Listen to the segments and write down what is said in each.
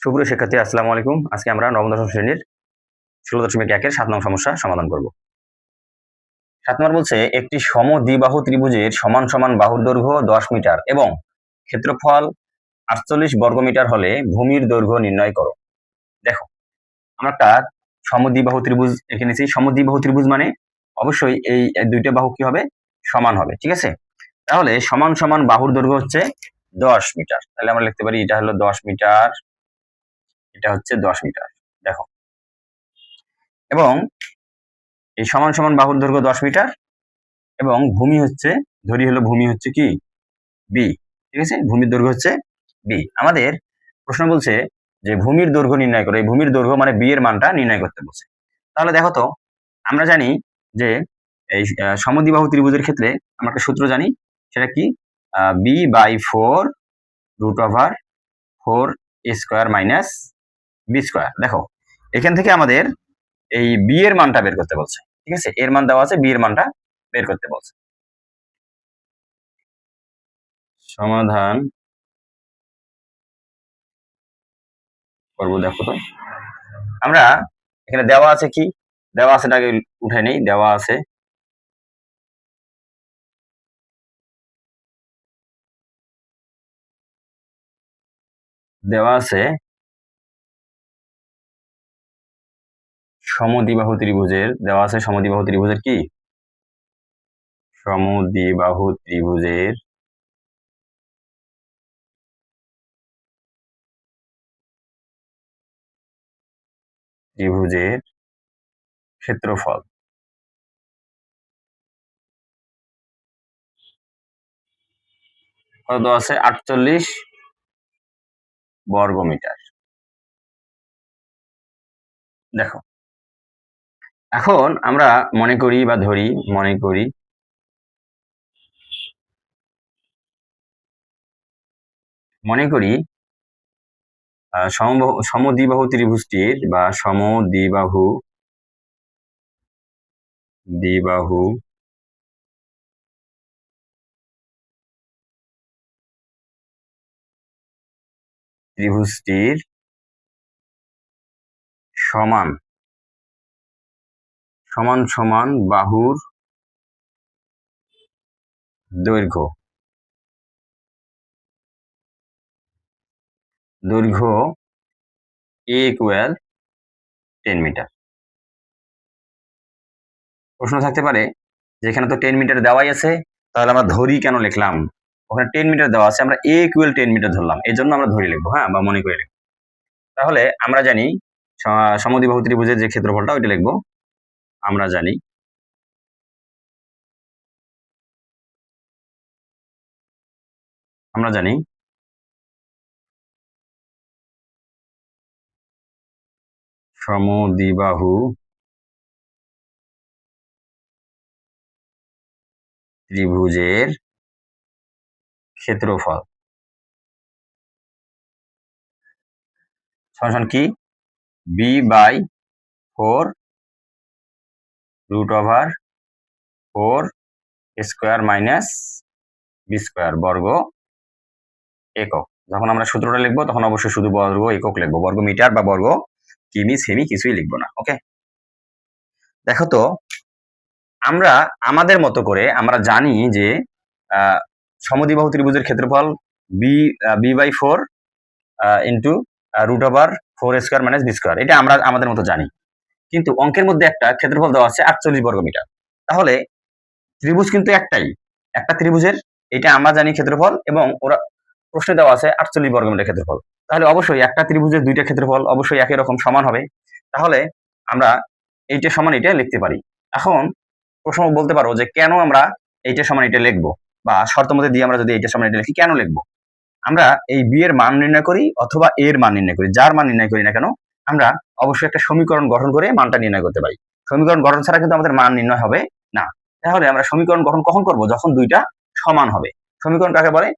সুপ্রিয় শিক্ষার্থী, আসসালামু আলাইকুম। আজকে আমরা নবম দশম শ্রেণীর ১৬.১-এর ৭ নং সমস্যা সমাধান করব। ৭ নম্বর বলছে, একটি সমদ্বিবাহু ত্রিভুজের সমান সমান বাহুর দৈর্ঘ্য ১০ মিটার এবং ক্ষেত্রফল ৪৮ বর্গমিটার হলে ভূমির দৈর্ঘ্য নির্ণয় করো। দেখো, আমরা একটা সমদ্বিবাহু ত্রিভুজ এঁকে নিয়েছি। সমদ্বিবাহু ত্রিভুজ মানে অবশ্যই এই দুইটা বাহু কি হবে? সমান হবে, ঠিক আছে? তাহলে সমান সমান বাহুর দৈর্ঘ্য হচ্ছে ১০ মিটার। তাহলে আমরা লিখতে পারি এটা হলো ১০ মিটার, এটা হচ্ছে ১০ মিটার। দেখো, এবং এই সমান সমান বাহুর দৈর্ঘ্য ১০ মিটার এবং ভূমি হচ্ছে, ধরি হলো ভূমি হচ্ছে কি বি, ঠিক আছে? ভূমির দৈর্ঘ্য হচ্ছে বি। আমাদের প্রশ্ন বলছে যে ভূমির দৈর্ঘ্য নির্ণয় করো। এই ভূমির দৈর্ঘ্য মানে বি এর মানটা নির্ণয় করতে বলছে। তাহলে দেখো তো, আমরা জানি যে এই সমদ্বিবাহু ত্রিভুজের ক্ষেত্রে আমরা একটা সূত্র জানি, সেটা কি? b/4 √4 a² - b²। দেখো, এখান থেকে আমাদের এই বি এর মানটা বের করতে বলছে, ঠিক আছে? এর মান দেওয়া আছে, বি এর মানটা বের করতে বলছে। সমাধান করব। দেখো তো, আমরা এখানে দেওয়া আছে কি? দেওয়া আছে, আগে উঠে নেই। দেওয়া আছে সমদ্বিবাহু ত্রিভুজের, দেওয়া আছে সমদ্বিবাহু ত্রিভুজের কি? সমদ্বিবাহু ত্রিভুজের ক্ষেত্রফল। কত দেওয়া আছে? ৪৮ বর্গমিটার। দেখো, এখন আমরা মনে করি বা ধরি, মনে করি সমদ্বিবাহু ত্রিভুজটির বা দ্বিবাহু ত্রিভুজটির সমান সমান বাহুর দৈর্ঘ্য a = 10 মিটার। প্রশ্ন থাকতে পারে যে এখানে তো 10 মিটার দেওয়াই আছে, তাহলে আমরা ধরি কেন লিখলাম? ওখানে 10 মিটার দেওয়া আছে, আমরা a = 10 মিটার ধরলাম, এই জন্য আমরা ধরি লিখবো, হ্যাঁ, বা মনে করে লিখবো। তাহলে আমরা জানি সমদ্বিবাহু ত্রিভুজের যে ক্ষেত্রফলটা ওইটা লিখবো। আমরা জানি সমদ্বিবাহু ত্রিভুজের ক্ষেত্রফল সমান কি? b/4 √4 a² - b² বর্গ একক। যখন আমরা সূত্রটা লিখবো তখন অবশ্যই শুধু বর্গ একক লিখবো, বর্গ মিটার বা বর্গ কিমি সেমি কিছুই লিখবো না। ওকে, দেখো তো, আমরা আমাদের মতো করে আমরা জানি যে সমদ্বিবাহু ত্রিভুজের ক্ষেত্রফল b/4 ইন্টু √4 a² - b²। এটা আমরা আমাদের মতো জানি, কিন্তু অঙ্কের মধ্যে একটা ক্ষেত্রফল দেওয়া আছে ৪৮ বর্গমিটার। তাহলে ত্রিভুজ কিন্তু একটাই, একটা ত্রিভুজের এটা আমরা জানি ক্ষেত্রফল, এবং ওরা প্রশ্নে দেওয়া আছে ৪৮ বর্গমিটার ক্ষেত্রফল। তাহলে অবশ্যই একটা ত্রিভুজের দুইটা ক্ষেত্রফল অবশ্যই একই রকম সমান হবে। তাহলে আমরা এইটা সমান এটা লিখতে পারি। এখন প্রশ্ন বলতে পারো যে কেন আমরা এইটা সমান এটা লিখবো, বা শর্ত মতে দিয়ে আমরা যদি এইটা সমান এটা লিখি কেন লিখবো? আমরা এই বি এর মান নির্ণয় করি অথবা এ এর মান নির্ণয় করি, যার মান নির্ণয় করি না কেন, আমরা অবশ্যই একটা সমীকরণ গঠন করে মানটা নির্ণয় করতে পারি। সমীকরণ গঠন ছাড়া কিন্তু আমাদের মান নির্ণয় হবে না। তাহলে আমরা সমীকরণ গঠন কখন করব? যখন দুইটা সমান হবে। সমীকরণ কাকে বলে?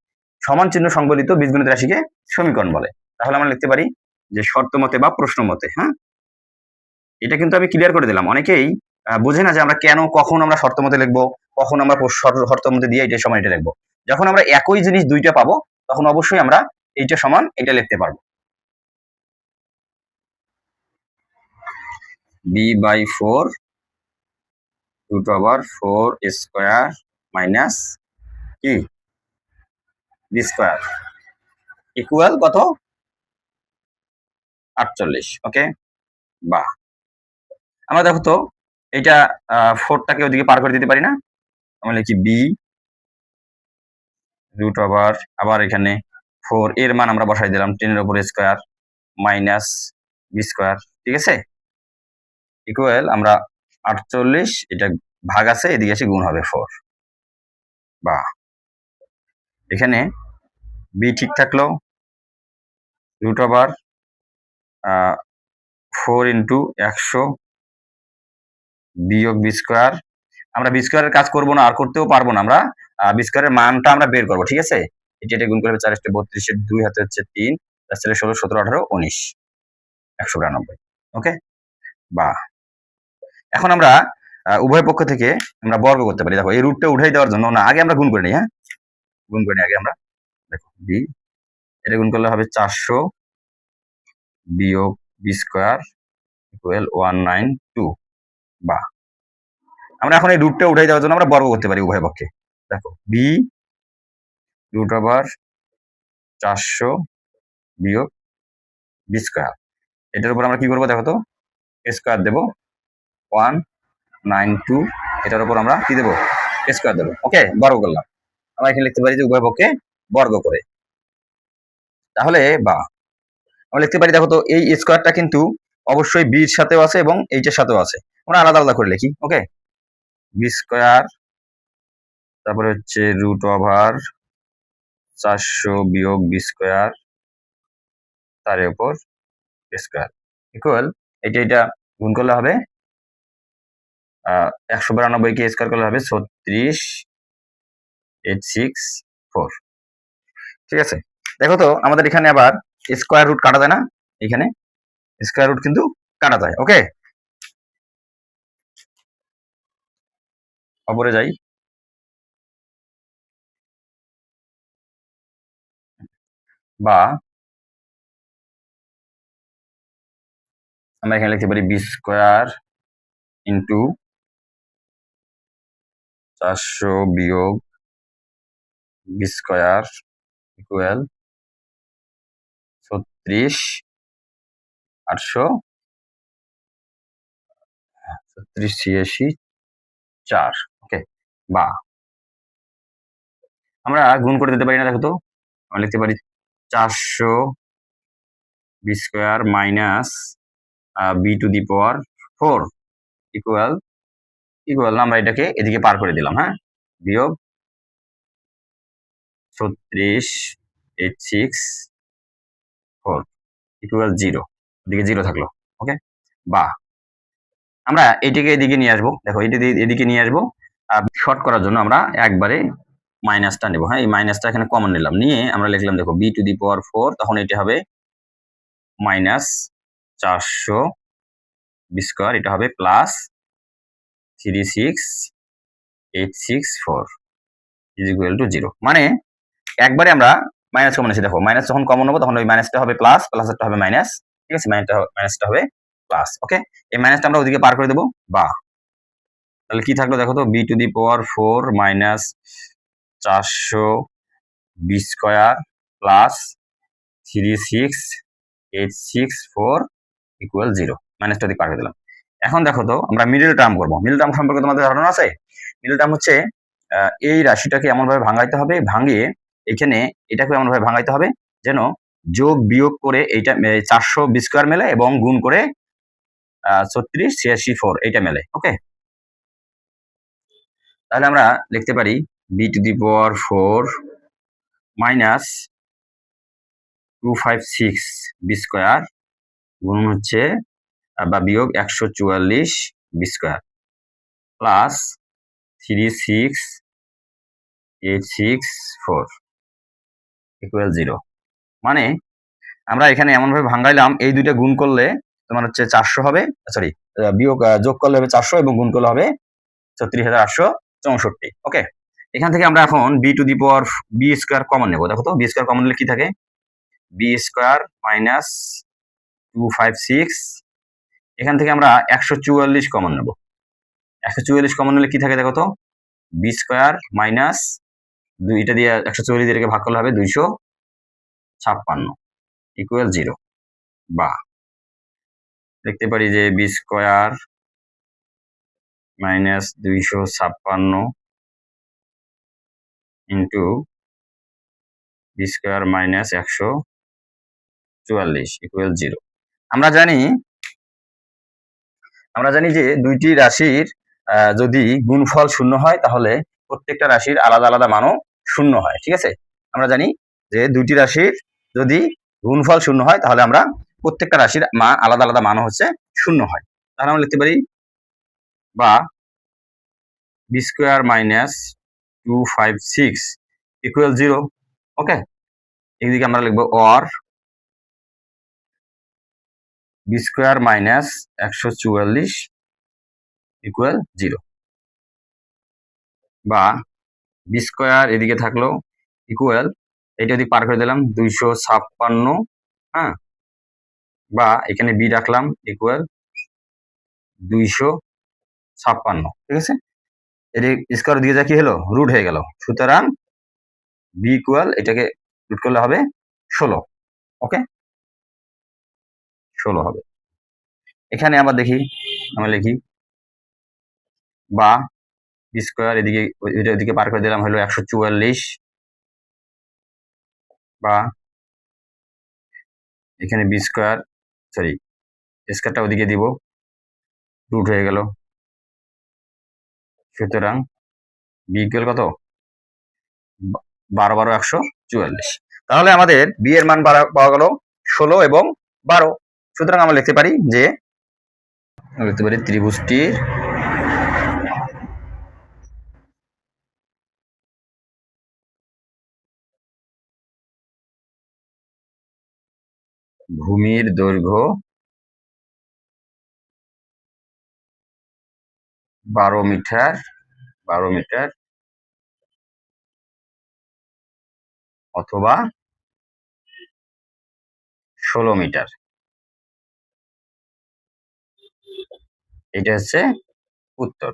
সমান চিহ্ন সংবলিত বীজগণিত রাশিকে সমীকরণ বলে। তাহলে আমরা লিখতে পারি যে শর্ত মতে বা প্রশ্ন মতে। হ্যাঁ, এটা কিন্তু আমি ক্লিয়ার করে দিলাম। অনেকেই বোঝে না যে আমরা কেন কখন আমরা শর্ত মতে লিখবো, কখন আমরা শর্ত মতে দিয়ে এটা সমান এটা লিখবো। যখন আমরা একই জিনিস দুইটা পাবো তখন অবশ্যই আমরা এইটা সমান এটা লিখতে পারবো। b/4 √4 স্কয়ার মাইনাস কি b স্কয়ার ইকুয়াল কত 48। ওকে, বাহ। আমরা দেখো তো এটা 4টাকে ওদিকে পার করে দিতে পারি না? আমরা লিখি b আবার এখানে 4 এর মান আমরা বসাই দিলাম 10 এর উপর স্কয়ার মাইনাস b স্কয়ার, ঠিক আছে, ইকুয়াল আমরা 48, এটা ভাগ আছে এদিকে এসে গুণ হবে 4। বাহ, এখানে b ঠিক থাকলো √4 ইন্টু 100 বিয়োগ b স্কয়ার। আমরা b স্কয়ারের কাজ করব না, আর করতেও পারবো না, আমরা b স্কয়ারের মানটা আমরা বের করব, ঠিক আছে। এটা গুণ করবে 4 32 এর 2 হাতে হচ্ছে 3 4 16 17 18 19 192। ওকে, বাহ। এখন আমরা উভয় পক্ষ থেকে আমরা বর্গ করতে পারি। দেখো এই রুটটা উঠাই দেওয়ার জন্য না, আগে আমরা গুণ করে নিই। হ্যাঁ, গুণ করে নিই আগে আমরা। দেখো b এটা গুণ করলে হবে 400 বিয়োগ b স্কয়ার ইকুয়াল 192। বাহ, আমরা এখন এই রুটটা উঠাই দেওয়ার জন্য আমরা বর্গ করতে পারি উভয় পক্ষে। দেখো b √400 বিয়োগ b স্কয়ার, এটার উপর আমরা কি করবো দেখো তো, স্কয়ার দেবো 192, এটার উপর আমরা কি দেবো স্কয়ার দেবো। ওকে, বর্গ করলাম। আমরা এখানে লিখতে পারি যে উভয় পক্ষে বর্গ করে। তাহলে বা আমরা লিখতে পারি দেখো তো এই স্কয়ারটা কিন্তু অবশ্যই b এর সাথেও আছে এবং এইটার সাথেও আছে, আমরা আলাদা আলাদা করে লিখি। ওকে, b স্কয়ার তারপরে হচ্ছে √400 বিয়োগ b স্কয়ার তার উপর স্কয়ার ইকুয়াল এটা গুণ করলে হবে 192 কে স্কয়ার করলে হবে 36864। ঠিক আছে, দেখো তো আমাদের এখানে আবার স্কয়ার রুট কাটা যায় না? এখানে স্কয়ার রুট কিন্তু কাটা যায়। ওকে, উপরে যাই। বা আমরা এখানে লিখতে পারি b স্কয়ার ইন্টু 400 বিয়োগ b স্কয়ার ইকুয়াল 36,800 ওকে, বা আমরা গুণ করে দিতে পারি না? দেখো তো আমরা লিখতে পারি 400 b square minus b⁴ equal আমরা এটাকে এদিকে পার করে দিলাম। হ্যাঁ, বিয়োগ 36,864 ইকুয়াল 0, এদিকে 0 থাকলো। ওকে, বা আমরা এটাকে এদিকে নিয়ে আসবো। দেখো এটা এদিকে নিয়ে আসবো, শর্ট করার জন্য আমরা একবারে মাইনাসটা নেব। হ্যাঁ, এই মাইনাসটা এখানে কমন নিলাম, নিয়ে আমরা লিখলাম দেখো b⁴, তখন এটা হবে মাইনাস 400 b স্কয়ার, এটা হবে প্লাস 36,864 ইজ ইকুয়াল টু 0। মানে একবারে আমরা মাইনাস কমন এসে দেখো মাইনাস যখন কমন নেবো তখন ওই মাইনাসটা হবে প্লাস, প্লাসটা হবে মাইনাস। ঠিক আছে, মাইনাসটা হবে প্লাস। ওকে, এই মাইনাসটা আমরা ওদিকে পার করে দেবো। বা তাহলে কি থাকলো দেখো তো, b⁴ minus 400 b square plus 36,864 equal 0, মাইনাসটা ওদিকে পার করে দিলাম। এখন দেখো তো আমরা মিডল টার্ম করবো। মিডল টার্ম সম্পর্কে তোমাদের ধারণা আছে? মিডল টার্ম হচ্ছে এই রাশিটাকে এমন ভাবে ভাঙাইতে হবে, ভাঙিয়ে এখানে এটাকে এমন ভাবে ভাঙাইতে হবে যেন যোগ বিয়োগ করে এইটা 400 b স্কয়ার মেলে এবং গুণ করে 36,864 এইটা মেলে। ওকে, তাহলে আমরা লিখতে পারি b⁴ মাইনাস 256 b স্কয়ার গুণ হচ্ছে বা বিয়োগ 144 b স্কয়ার প্লাস 36,864 ইকুয়াল 0। মানে আমরা এখানে এমন ভাবে ভাঙাইলাম, এই দুইটা গুণ করলে তোমার হচ্ছে 400 হবে, সরি বিয়োগ যোগ করলে হবে 400 এবং গুণ করলে হবে 36,864। ওকে, এখান থেকে আমরা এখন b স্কয়ার কমন নেব। দেখো তো b স্কয়ার কমন নিলে কি থাকে, b স্কয়ার মাইনাস 256 এখান থেকে আমরা 144 কমন নেব। 144 কমন নিলে কি থাকে দেখো তো, বি স্কোয়ার মাইনাস দুইটা দিয়ে 144 দিয়ে ভাগ করলে হবে 256 ইকুয়াল 0, বা লিখতে পারি যে B square minus 256 into B square minus 144 equal 0। আমরা জানি যে দুইটি রাশির যদি গুণফল শূন্য হয় তাহলে প্রত্যেকটা রাশির আলাদা আলাদা মানও শূন্য হয়, ঠিক আছে। আমরা জানি যে দুইটি রাশির যদি গুণফল শূন্য হয় তাহলে আমরা প্রত্যেকটা রাশির মান আলাদা আলাদা মানও হচ্ছে শূন্য হয়। তাহলে আমরা লিখতে পারি বা B square minus 256 equal 0। Okay, এইদিকে আমরা লিখবো or B square minus 144 equal 0, বা বি স্কোয়ার এদিকে থাকলো ইকুয়াল, এটা যদি পার করে দিলাম 256, হ্যাঁ, বা এখানে বি রাখলাম ইকুয়াল 256, ঠিক আছে। এর স্কোয়ার দিয়ে যা কি হলো, রুট হয়ে গেল, সুতরাং বি ইকুয়াল এটাকে রুট করলে হবে 16। ওকে, 16 হবে। এখানে আবার দেখি, আমরা লিখি বা বি স্কোয়ার এদিকে ওইদিকে পার করে দিলাম হলো 144, বা এখানে বি স্কোয়ার সরি স্কোয়ারটা ওদিকে দিব, রুট হয়ে গেল, সুতরাং বি ইকুয়াল কত, 12 12 144। তাহলে আমাদের বি এর মান পাওয়া গেল 16 এবং 12। সুতরাং আমরা লিখতে পারি যে ত্রিভুজটির ভূমির দৈর্ঘ্য 12 মিটার অথবা 16 মিটার। এটা হচ্ছে উত্তর।